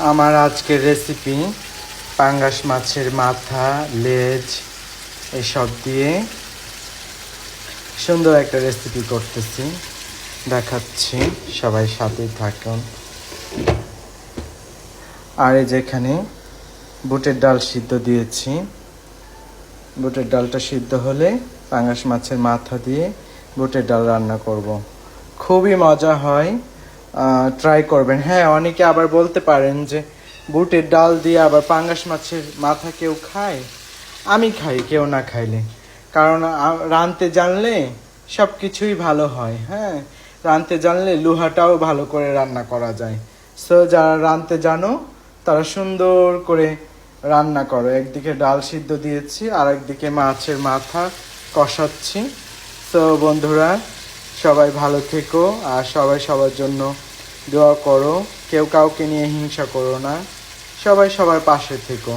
আমার আজকের রেসিপি পাঙ্গাস মাছের মাথা, লেজ এসব দিয়ে সুন্দর একটা রেসিপি করতেছি, দেখাচ্ছি, সবাই সাথেই থাকুন। আর এই যেখানে বুটের ডাল সিদ্ধ দিয়েছি, বুটের ডালটা সিদ্ধ হলে পাঙ্গাস মাছের মাথা দিয়ে বুটের ডাল রান্না করব। খুবই মজা হয়, ট্রাই করবেন। হ্যাঁ, অনেকে আবার বলতে পারেন যে বুটের ডাল দিয়ে আবার পাঙ্গাস মাছের মাথা কেউ খায়? আমি খাই, কেউ না খাইলে, কারণ রাঁধতে জানলে সব কিছুই ভালো হয়। হ্যাঁ, রাঁধতে জানলে লোহাটাও ভালো করে রান্না করা যায়। সো যারা রাঁধতে জানো তারা সুন্দর করে রান্না করো। একদিকে ডাল সিদ্ধ দিয়েছি, আর একদিকে মাছের মাথা কষাচ্ছি। সো বন্ধুরা, সবাই ভালো থেকো আর সবাই সবার জন্য দোয়া করো। কেউ কাউকে নিয়ে হিংসা করো না, সবাই সবার পাশে থেকো।